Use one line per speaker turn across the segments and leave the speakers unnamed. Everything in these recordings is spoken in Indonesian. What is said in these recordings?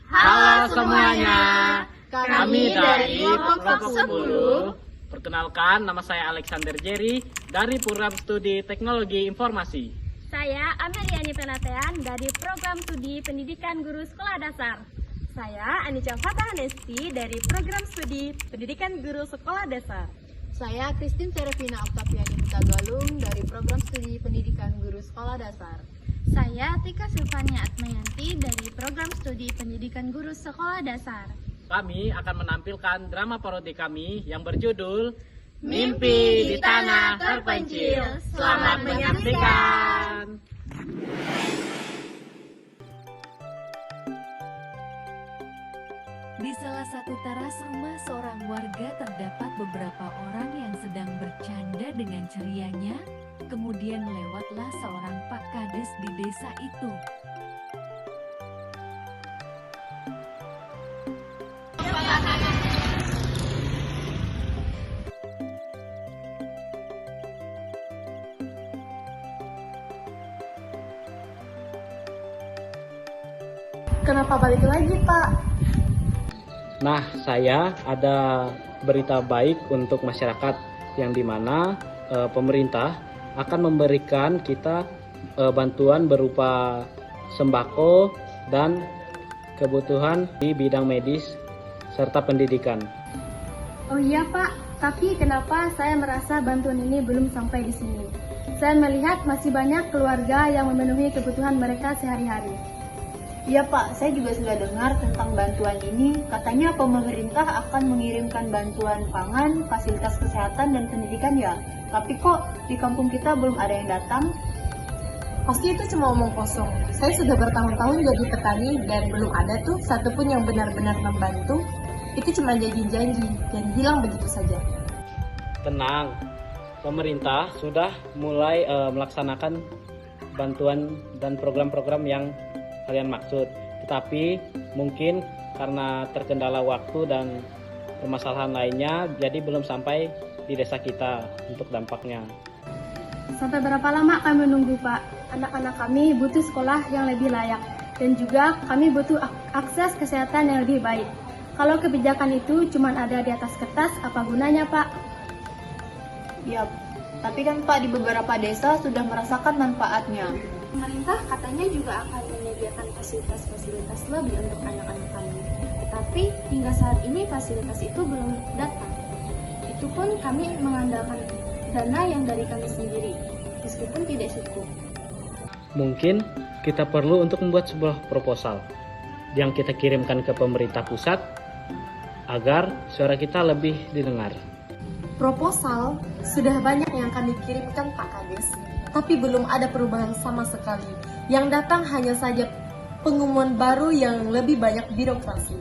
Halo semuanya, kami dari kelompok 10. Perkenalkan, nama saya Alexander Jerry dari program studi Teknologi Informasi.
Saya Ameriani Penatean dari program studi Pendidikan Guru Sekolah Dasar.
Saya Anica Fatah Nesti dari program studi Pendidikan Guru Sekolah Dasar.
Saya Christine Serafina Octaviani Hutagalung dari program studi Pendidikan Guru Sekolah Dasar.
Saya Tika Silvania Atmayanti dari program studi Pendidikan Guru Sekolah Dasar.
Kami akan menampilkan drama parodi kami yang berjudul Mimpi di Tanah Terpencil. Selamat menyaksikan.
Di salah satu teras rumah seorang warga terdapat beberapa orang yang sedang bercanda dengan cerianya. Kemudian lewatlah seorang Pak Kades di desa itu.
Kenapa balik lagi, Pak?
Nah, saya ada berita baik untuk masyarakat yang dimana pemerintah akan memberikan kita bantuan berupa sembako dan kebutuhan di bidang medis serta pendidikan.
Oh iya Pak, tapi kenapa saya merasa bantuan ini belum sampai di sini? Saya melihat masih banyak keluarga yang memenuhi kebutuhan mereka sehari-hari.
Iya Pak, saya juga sudah dengar tentang bantuan ini. Katanya pemerintah akan mengirimkan bantuan pangan, fasilitas kesehatan, dan pendidikan ya. Tapi kok di kampung kita belum ada yang datang?
Pasti itu cuma omong kosong. Saya sudah bertahun-tahun jadi petani dan belum ada tuh satupun yang benar-benar membantu. Itu cuma janji-janji dan hilang begitu saja.
Tenang, pemerintah sudah mulai melaksanakan bantuan dan program-program yang kalian maksud. Tetapi mungkin karena terkendala waktu dan permasalahan lainnya, jadi belum sampai di desa kita untuk dampaknya.
Sampai berapa lama kami menunggu Pak? Anak-anak kami butuh sekolah yang lebih layak dan juga kami butuh akses kesehatan yang lebih baik. Kalau kebijakan itu cuma ada di atas kertas, apa gunanya Pak?
Ya, tapi kan Pak di beberapa desa sudah merasakan manfaatnya.
Pemerintah katanya juga akan menyediakan fasilitas-fasilitas lebih untuk anak-anak kami. Tetapi hingga saat ini fasilitas itu belum datang. Itu pun kami mengandalkan dana yang dari kami sendiri, meskipun tidak cukup.
Mungkin kita perlu untuk membuat sebuah proposal yang kita kirimkan ke pemerintah pusat agar suara kita lebih didengar.
Proposal sudah banyak yang kami kirimkan Pak Kades, tapi belum ada perubahan sama sekali. Yang datang hanya saja pengumuman baru yang lebih banyak birokrasi.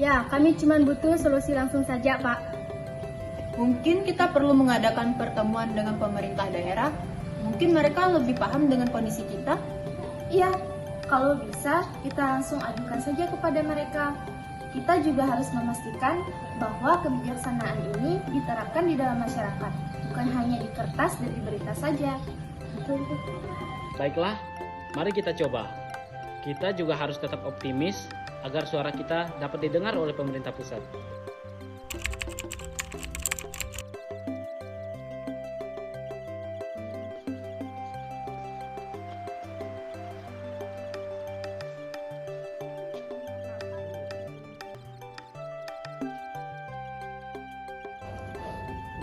Ya, kami cuma butuh solusi langsung saja Pak.
Mungkin kita perlu mengadakan pertemuan dengan pemerintah daerah. Mungkin mereka lebih paham dengan kondisi kita.
Iya, kalau bisa kita langsung adukan saja kepada mereka. Kita juga harus memastikan bahwa kebijaksanaan ini diterapkan di dalam masyarakat, bukan hanya di kertas dan di berita saja.
Baiklah, mari kita coba. Kita juga harus tetap optimis agar suara kita dapat didengar oleh pemerintah pusat.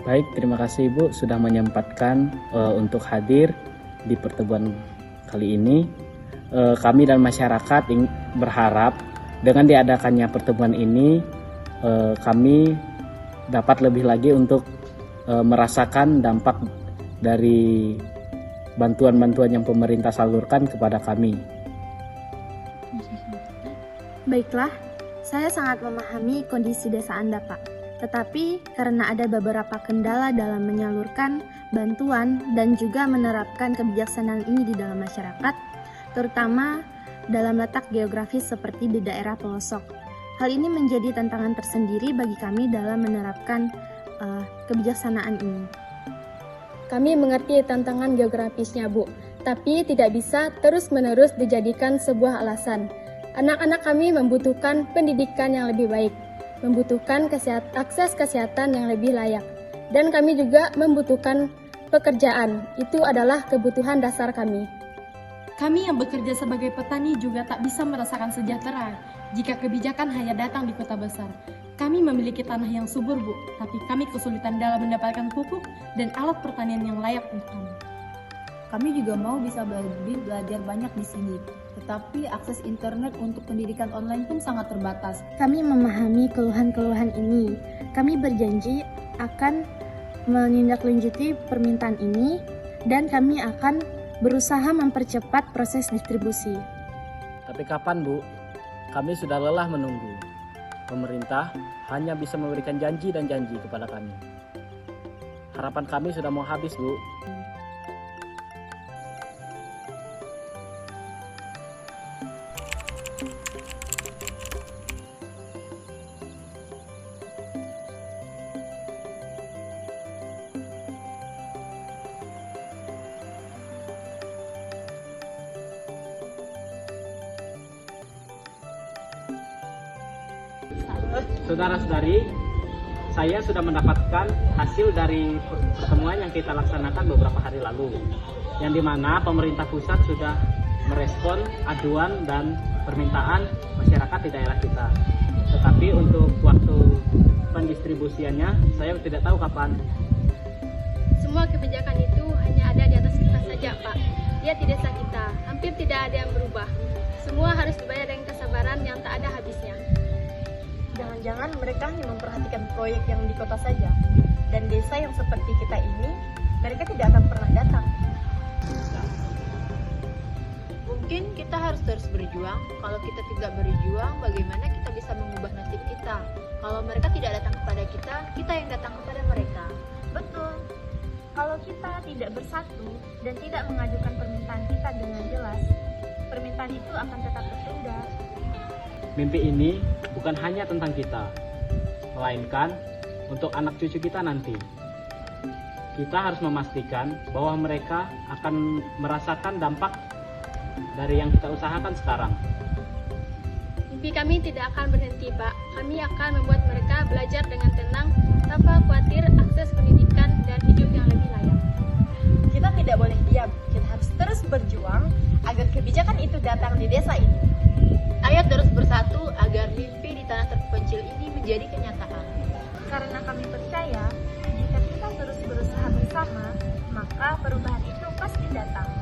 Baik, terima kasih Ibu sudah menyempatkan untuk hadir di pertemuan kali ini. Kami dan masyarakat berharap dengan diadakannya pertemuan ini, kami dapat lebih lagi untuk merasakan dampak dari bantuan-bantuan yang pemerintah salurkan kepada kami.
Baiklah, saya sangat memahami kondisi desa Anda, Pak. Tetapi karena ada beberapa kendala dalam menyalurkan bantuan dan juga menerapkan kebijaksanaan ini di dalam masyarakat, terutama dalam letak geografis seperti di daerah pelosok. Hal ini menjadi tantangan tersendiri bagi kami dalam menerapkan kebijaksanaan ini.
Kami mengerti tantangan geografisnya Bu, tapi tidak bisa terus-menerus dijadikan sebuah alasan. Anak-anak kami membutuhkan pendidikan yang lebih baik, membutuhkan akses kesehatan yang lebih layak, dan kami juga membutuhkan pekerjaan. Itu adalah kebutuhan dasar kami.
Kami yang bekerja sebagai petani juga tak bisa merasakan sejahtera jika kebijakan hanya datang di kota besar. Kami memiliki tanah yang subur, Bu, tapi kami kesulitan dalam mendapatkan pupuk dan alat pertanian yang layak untuk kami.
Kami juga mau bisa belajar banyak di sini, tetapi akses internet untuk pendidikan online pun sangat terbatas.
Kami memahami keluhan-keluhan ini. Kami berjanji akan menindaklanjuti permintaan ini dan kami akan berusaha mempercepat proses distribusi.
Tapi kapan, Bu? Kami sudah lelah menunggu. Pemerintah hanya bisa memberikan janji dan janji kepada kami. Harapan kami sudah mau habis, Bu. Saudara-saudari, saya sudah mendapatkan hasil dari pertemuan yang kita laksanakan beberapa hari lalu, yang dimana pemerintah pusat sudah merespon aduan dan permintaan masyarakat di daerah kita. Tetapi untuk waktu pendistribusiannya, saya tidak tahu kapan.
Semua kebijakan itu hanya ada di atas kertas saja, Pak. Dia di desa kita, hampir tidak ada yang berubah. Semua harus dibayar dengan kesabaran yang tak ada habisnya.
Jangan-jangan mereka hanya memperhatikan proyek yang di kota saja, dan desa yang seperti kita ini, mereka tidak akan pernah datang.
Mungkin kita harus terus berjuang. Kalau kita tidak berjuang, bagaimana kita bisa mengubah nasib kita? Kalau mereka tidak datang kepada kita yang datang kepada mereka.
Betul. Kalau kita tidak bersatu dan tidak mengajukan permintaan kita dengan jelas, permintaan itu akan tetap tertunda.
Mimpi ini bukan hanya tentang kita, melainkan untuk anak cucu kita nanti. Kita harus memastikan bahwa mereka akan merasakan dampak dari yang kita usahakan sekarang.
Mimpi kami tidak akan berhenti, Pak. Kami akan membuat mereka belajar dengan tenang, tanpa khawatir akses pendidikan dan hidup yang lebih layak.
Kita tidak boleh diam, kita harus terus berjuang agar kebijakan itu datang di desa ini.
Ayo terus bersatu agar mimpi di tanah terpencil ini menjadi kenyataan.
Karena kami percaya, jika kita terus berusaha bersama, maka perubahan itu pasti datang.